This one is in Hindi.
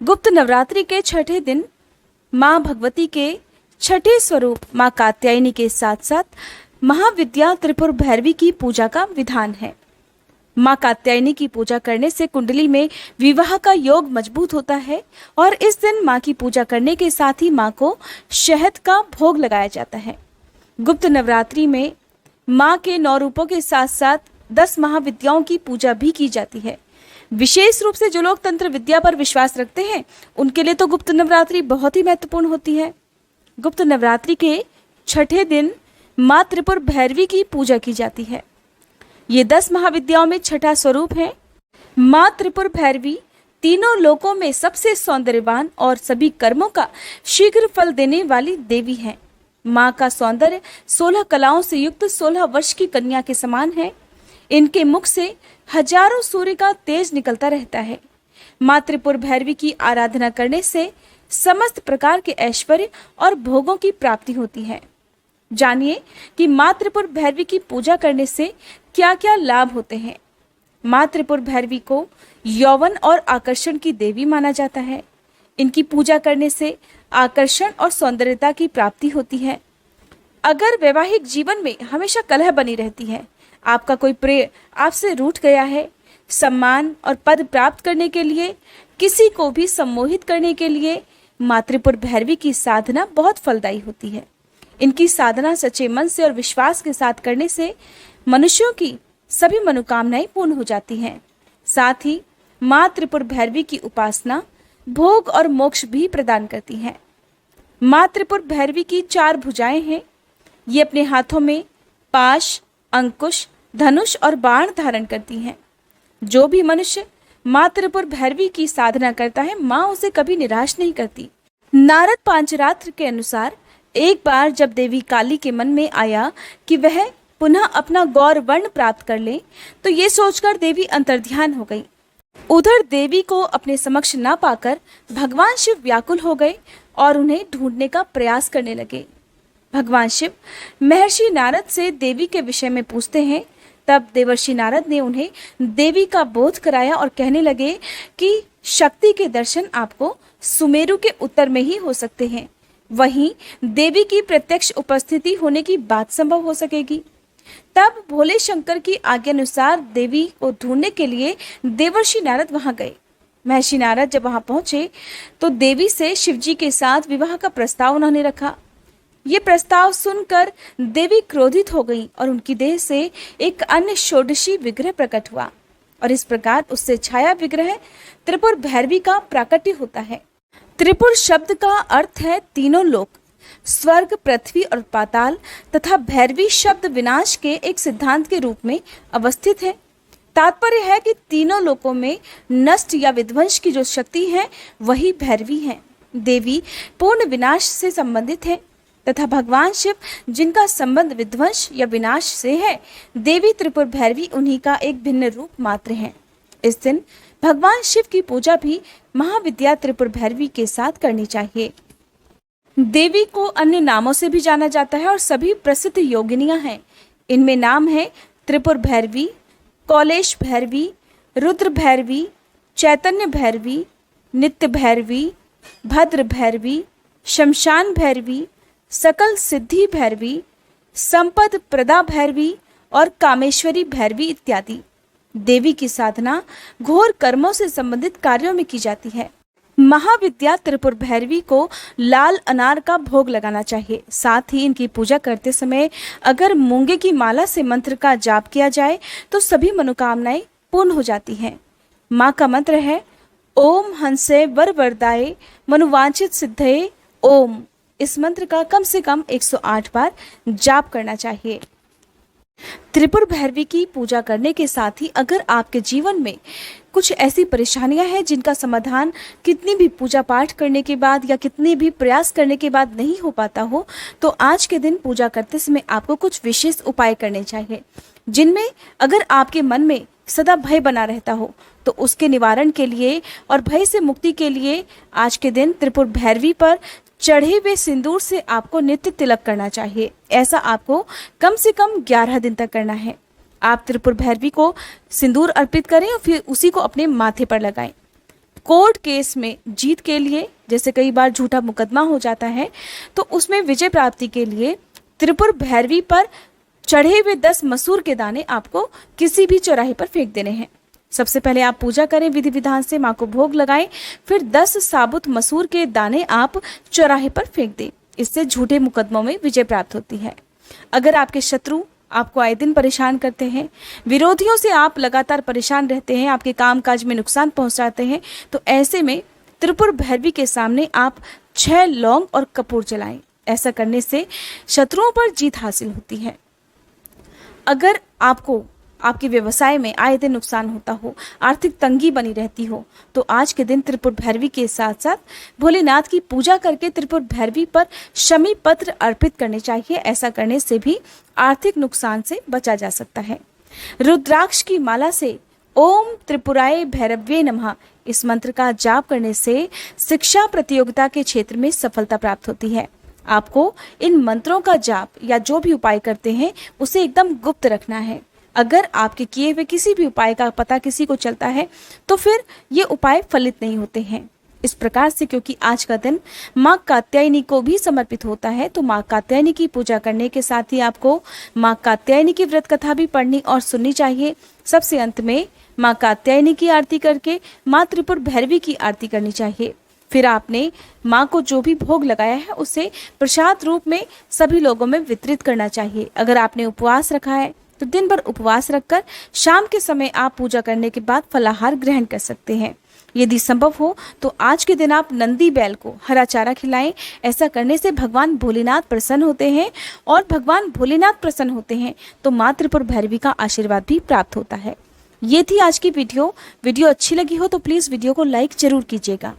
गुप्त नवरात्रि के छठे दिन माँ भगवती के छठे स्वरूप माँ कात्यायनी के साथ साथ महाविद्या त्रिपुर भैरवी की पूजा का विधान है। माँ कात्यायनी की पूजा करने से कुंडली में विवाह का योग मजबूत होता है और इस दिन माँ की पूजा करने के साथ ही माँ को शहद का भोग लगाया जाता है। गुप्त नवरात्रि में माँ के 9 रूपों के साथ साथ 10 महाविद्याओं की पूजा भी की जाती है। विशेष रूप से जो लोग तंत्र विद्या पर विश्वास रखते हैं उनके लिए तो गुप्त नवरात्रि बहुत ही महत्वपूर्ण होती है। गुप्त नवरात्रि के छठे दिन माँ त्रिपुर भैरवी की पूजा की जाती है। ये 10 महाविद्याओं में छठा स्वरूप है। माँ त्रिपुर भैरवी तीनों लोकों में सबसे सौंदर्यवान और सभी कर्मों का शीघ्र फल देने वाली देवी है। माँ का सौंदर्य 16 कलाओं से युक्त 16 वर्ष की कन्या के समान है। इनके मुख से हजारों सूर्य का तेज निकलता रहता है। माँ त्रिपुर भैरवी की आराधना करने से समस्त प्रकार के ऐश्वर्य और भोगों की प्राप्ति होती है। जानिए कि माँ त्रिपुर भैरवी की पूजा करने से क्या क्या लाभ होते हैं। माँ त्रिपुर भैरवी को यौवन और आकर्षण की देवी माना जाता है। इनकी पूजा करने से आकर्षण और सौंदर्यता की प्राप्ति होती है। अगर वैवाहिक जीवन में हमेशा कलह बनी रहती है, आपका कोई प्रिय आपसे रूठ गया है, सम्मान और पद प्राप्त करने के लिए, किसी को भी सम्मोहित करने के लिए माँ त्रिपुर भैरवी की साधना बहुत फलदायी होती है। इनकी साधना सच्चे मन से और विश्वास के साथ करने से मनुष्यों की सभी मनोकामनाएं पूर्ण हो जाती हैं। साथ ही माँ त्रिपुर भैरवी की उपासना भोग और मोक्ष भी प्रदान करती है। माँ त्रिपुर भैरवी की 4 भुजाएं हैं। ये अपने हाथों में पाश, अंकुश, धनुष और बाण धारण करती हैं। जो भी मनुष्य माँ त्रिपुर भैरवी की साधना करता है, माँ उसे कभी निराश नहीं करती। नारद पांचरात्र के अनुसार एक बार जब देवी काली के मन में आया कि वह पुनः अपना गौर वर्ण प्राप्त कर ले, तो ये सोचकर देवी अंतर्ध्यान हो गई। उधर देवी को अपने समक्ष ना पाकर भगवान शिव व्याकुल हो गए और उन्हें ढूंढने का प्रयास करने लगे। भगवान शिव महर्षि नारद से देवी के विषय में पूछते हैं। तब देवर्षि नारद ने उन्हें देवी का बोध कराया और कहने लगे कि शक्ति के दर्शन आपको सुमेरु के उत्तर में ही हो सकते हैं, वहीं देवी की प्रत्यक्ष उपस्थिति होने की बात संभव हो सकेगी। तब भोले शंकर की आज्ञा अनुसार देवी को ढूंढने के लिए देवर्षि नारद वहां गए। महर्षि नारद जब वहां पहुंचे तो देवी से शिवजी के साथ विवाह का प्रस्ताव उन्होंने रखा। ये प्रस्ताव सुनकर देवी क्रोधित हो गई और उनकी देह से एक अन्य षोडशी विग्रह प्रकट हुआ और इस प्रकार उससे छाया विग्रह त्रिपुर भैरवी का प्राकट्य होता है। त्रिपुर शब्द का अर्थ है तीनों लोक, स्वर्ग, पृथ्वी और पाताल, तथा भैरवी शब्द विनाश के एक सिद्धांत के रूप में अवस्थित है। तात्पर्य है कि तीनों लोकों में नष्ट या विध्वंस की जो शक्ति है वही भैरवी है। देवी पूर्ण विनाश से संबंधित है तथा भगवान शिव जिनका संबंध विध्वंस या विनाश से है, देवी त्रिपुर भैरवी उन्हीं का एक भिन्न रूप मात्र है। इस दिन भगवान शिव की पूजा भी महाविद्या त्रिपुर भैरवी के साथ करनी चाहिए। देवी को अन्य नामों से भी जाना जाता है और सभी प्रसिद्ध योगिनियां हैं। इनमें नाम है त्रिपुर भैरवी, कौलेश भैरवी, रुद्र भैरवी, चैतन्य भैरवी, नित्य भैरवी, भद्र भैरवी, शमशान भैरवी, सकल सिद्धि भैरवी, संपद प्रदा भैरवी और कामेश्वरी भैरवी इत्यादि। देवी की साधना घोर कर्मों से संबंधित कार्यों में की जाती है। महाविद्या त्रिपुर भैरवी को लाल अनार का भोग लगाना चाहिए। साथ ही इनकी पूजा करते समय अगर मूंगे की माला से मंत्र का जाप किया जाए तो सभी मनोकामनाएं पूर्ण हो जाती हैं। माँ का मंत्र है ओम हंसे वर वरदाये मनुवांछित सिद्धये ओम। इस मंत्र का कम से कम 108 बार जाप करना चाहिए। त्रिपुर भैरवी की पूजा करने के साथ ही अगर आपके जीवन में कुछ ऐसी परेशानियां हैं जिनका समाधान कितनी भी पूजा पाठ करने के बाद या कितने भी प्रयास करने के बाद नहीं हो पाता हो, तो आज के दिन पूजा करते समय आपको कुछ विशेष उपाय करने चाहिए, जिनमें अगर आपके मन में सदा भय बना रहता हो तो उसके निवारण के लिए और भय से मुक्ति के लिए आज के दिन त्रिपुर भैरवी पर चढ़े हुए सिंदूर से आपको नित्य तिलक करना चाहिए। ऐसा आपको कम से कम 11 दिन तक करना है। आप त्रिपुर भैरवी को सिंदूर अर्पित करें और फिर उसी को अपने माथे पर लगाएं। कोर्ट केस में जीत के लिए, जैसे कई बार झूठा मुकदमा हो जाता है, तो उसमें विजय प्राप्ति के लिए त्रिपुर भैरवी पर चढ़े हुए 10 मसूर के दाने आपको किसी भी चौराहे पर फेंक देने हैं। सबसे पहले आप पूजा करें, विधि विधान से माँ को भोग लगाएं, फिर 10 साबुत मसूर के दाने आप चौराहे पर फेंक दें। इससे झूठे मुकदमों में विजय प्राप्त होती है। अगर आपके शत्रु आपको आए दिन परेशान करते हैं, विरोधियों से आप लगातार परेशान रहते हैं, आपके कामकाज में नुकसान पहुंचाते हैं, तो ऐसे में त्रिपुर भैरवी के सामने आप 6 लौंग और कपूर जलाएं। ऐसा करने से शत्रुओं पर जीत हासिल होती है। अगर आपको आपके व्यवसाय में आए दिन नुकसान होता हो, आर्थिक तंगी बनी रहती हो, तो आज के दिन त्रिपुर भैरवी के साथ साथ भोलेनाथ की पूजा करके त्रिपुर भैरवी पर शमी पत्र अर्पित करने चाहिए। ऐसा करने से भी आर्थिक नुकसान से बचा जा सकता है। रुद्राक्ष की माला से ओम त्रिपुराय भैरव्ये नमः इस मंत्र का जाप करने से शिक्षा प्रतियोगिता के क्षेत्र में सफलता प्राप्त होती है। आपको इन मंत्रों का जाप या जो भी उपाय करते हैं उसे एकदम गुप्त रखना है। अगर आपके किए हुए किसी भी उपाय का पता किसी को चलता है तो फिर ये उपाय फलित नहीं होते हैं। इस प्रकार से क्योंकि आज का दिन माँ कात्यायनी को भी समर्पित होता है, तो माँ कात्यायनी की पूजा करने के साथ ही आपको माँ कात्यायनी की व्रत कथा भी पढ़नी और सुननी चाहिए। सबसे अंत में माँ कात्यायनी की आरती करके माँ त्रिपुर भैरवी की आरती करनी चाहिए। फिर आपने माँ को जो भी भोग लगाया है उसे प्रसाद रूप में सभी लोगों में वितरित करना चाहिए। अगर आपने उपवास रखा है तो दिन भर उपवास रखकर शाम के समय आप पूजा करने के बाद फलाहार ग्रहण कर सकते हैं। यदि संभव हो तो आज के दिन आप नंदी बैल को हरा चारा खिलाएं। ऐसा करने से भगवान भोलेनाथ प्रसन्न होते हैं, और भगवान भोलेनाथ प्रसन्न होते हैं तो माँ त्रिपुर भैरवी का आशीर्वाद भी प्राप्त होता है। ये थी आज की वीडियो अच्छी लगी हो तो प्लीज़ वीडियो को लाइक जरूर कीजिएगा।